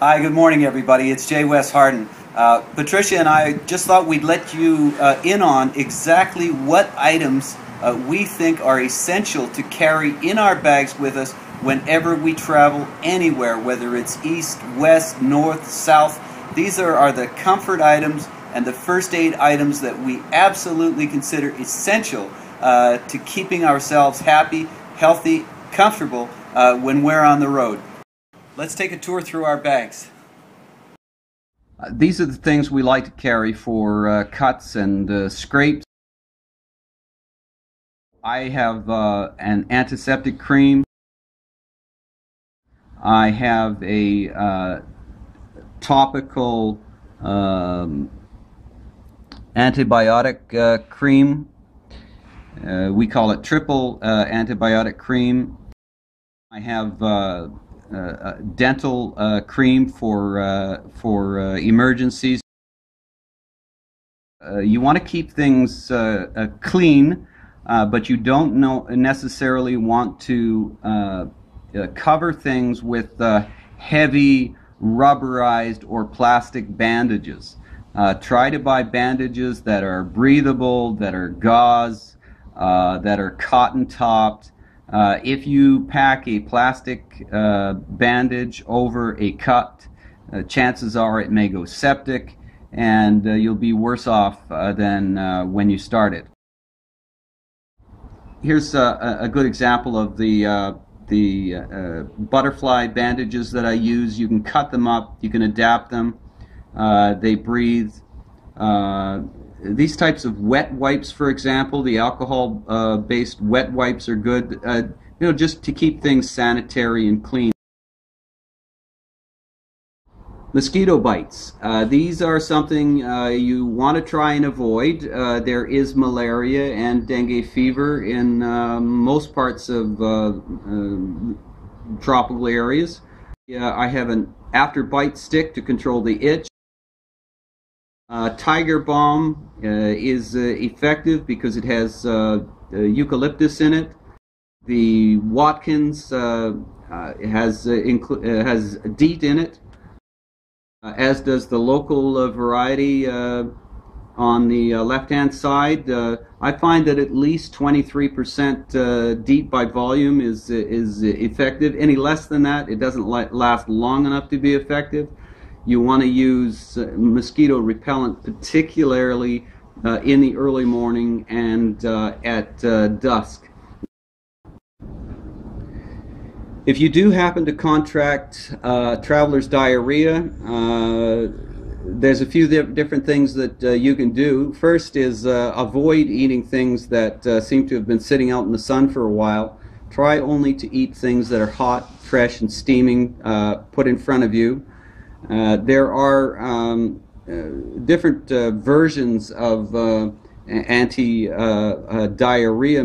Hi, good morning everybody. It's J. Wes Harden. Patricia and I just thought we'd let you in on exactly what items we think are essential to carry in our bags with us whenever we travel anywhere, whether it's east, west, north, south. These are the comfort items and the first aid items that we absolutely consider essential to keeping ourselves happy, healthy, comfortable when we're on the road. Let's take a tour through our bags. These are the things we like to carry for cuts and scrapes. I have an antiseptic cream. I have a topical antibiotic cream. We call it triple antibiotic cream. I have dental cream for emergencies. You want to keep things clean, but you don't necessarily want to cover things with heavy rubberized or plastic bandages. Try to buy bandages that are breathable, that are gauze, that are cotton topped. If you pack a plastic bandage over a cut, chances are it may go septic, and you'll be worse off than when you started. Here's a good example of the butterfly bandages that I use. You can cut them up, you can adapt them. They breathe. These types of wet wipes, for example, the alcohol-based wet wipes are good, just to keep things sanitary and clean. Mosquito bites. These are something you want to try and avoid. There is malaria and dengue fever in most parts of tropical areas. I have an after bite stick to control the itch. Tiger balm is effective because it has eucalyptus in it. The Watkins has DEET in it, as does the local variety on the left-hand side. I find that at least 23% DEET by volume is effective. Any less than that, it doesn't last long enough to be effective. You want to use mosquito repellent, particularly in the early morning and at dusk. If you do happen to contract traveler's diarrhea, there's a few different things that you can do. First is avoid eating things that seem to have been sitting out in the sun for a while. Try only to eat things that are hot, fresh, and steaming put in front of you. There are different versions of anti-diarrhea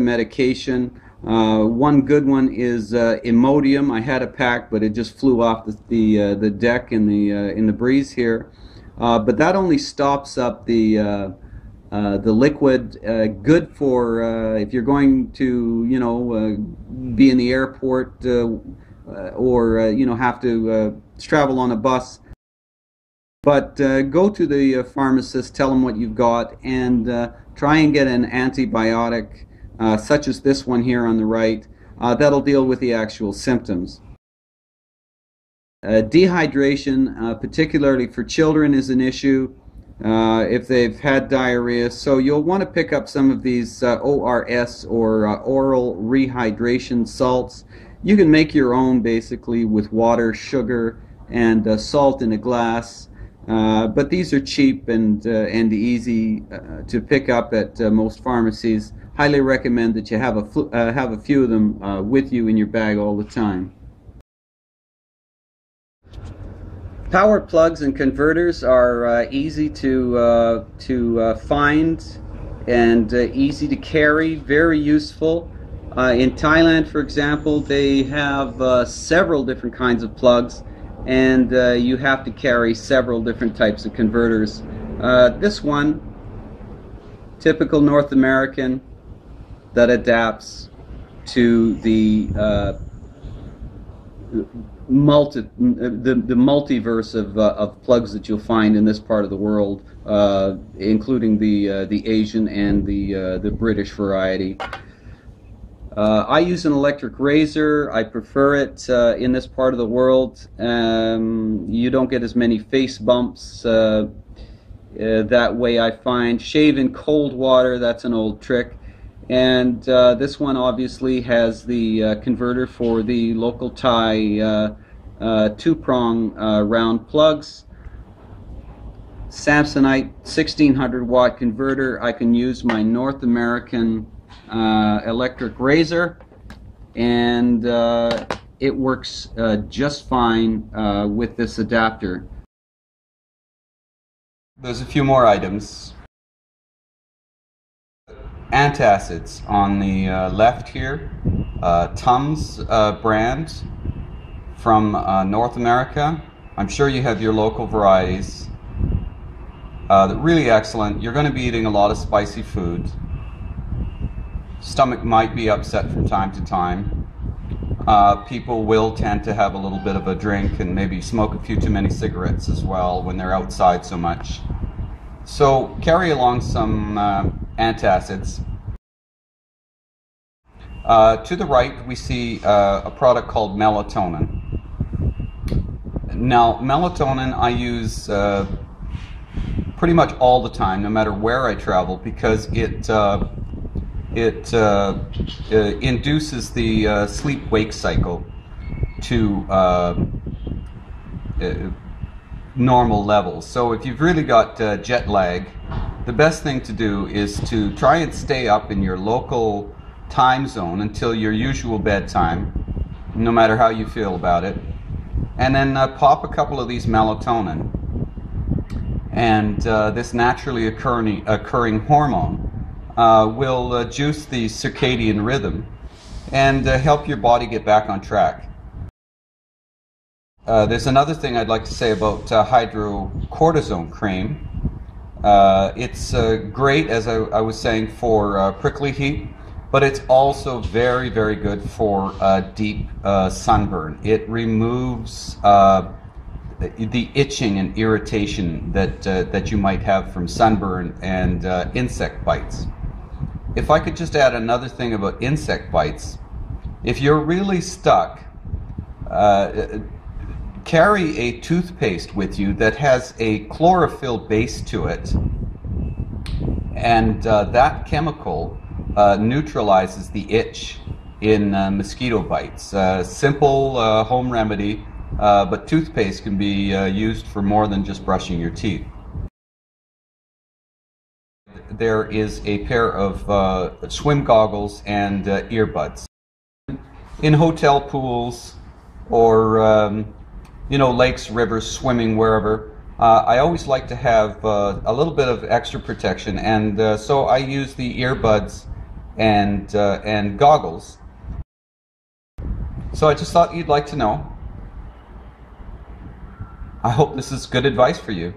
medication. One good one is Imodium. I had a pack, but it just flew off the deck in the breeze here. But that only stops up the liquid. Good for if you're going to be in the airport or have to travel on a bus. But go to the pharmacist, tell them what you've got, and try and get an antibiotic, such as this one here on the right. That'll deal with the actual symptoms. Dehydration, particularly for children, is an issue if they've had diarrhea. So you'll want to pick up some of these ORS or oral rehydration salts. You can make your own basically with water, sugar, and salt in a glass. But these are cheap and easy to pick up at most pharmacies. Highly recommend that you have a few of them with you in your bag all the time. Power plugs and converters are easy to find and easy to carry. Very useful. In Thailand, for example, they have several different kinds of plugs, and you have to carry several different types of converters. This one, typical North American, that adapts to the multiverse of plugs that you'll find in this part of the world, including the Asian and the British variety. I use an electric razor. I prefer it in this part of the world. You don't get as many face bumps that way, I find. Shave in cold water, that's an old trick. And this one obviously has the converter for the local Thai two-prong round plugs. Samsonite 1600 watt converter. I can use my North American electric razor, and it works just fine with this adapter. There's a few more items. Antacids on the left here, Tums brand from North America. I'm sure you have your local varieties. They're really excellent. You're going to be eating a lot of spicy food. Stomach might be upset from time to time. People will tend to have a little bit of a drink and maybe smoke a few too many cigarettes as well when they're outside so much. So carry along some antacids. To the right we see a product called melatonin. Now melatonin I use pretty much all the time, no matter where I travel, because it induces the sleep-wake cycle to normal levels. So if you've really got jet lag, the best thing to do is to try and stay up in your local time zone until your usual bedtime, no matter how you feel about it, and then pop a couple of these melatonin, and this naturally occurring hormone will juice the circadian rhythm and help your body get back on track. There's another thing I'd like to say about hydrocortisone cream. It's great, as I was saying, for prickly heat, but it's also very, very good for deep sunburn. It removes the itching and irritation that you might have from sunburn and insect bites. If I could just add another thing about insect bites, if you're really stuck, carry a toothpaste with you that has a chlorophyll base to it, and that chemical neutralizes the itch in mosquito bites. Simple home remedy, but toothpaste can be used for more than just brushing your teeth. There is a pair of swim goggles and earbuds. In hotel pools or lakes, rivers, swimming, wherever, I always like to have a little bit of extra protection, and so I use the earbuds and goggles. So I just thought you'd like to know. I hope this is good advice for you.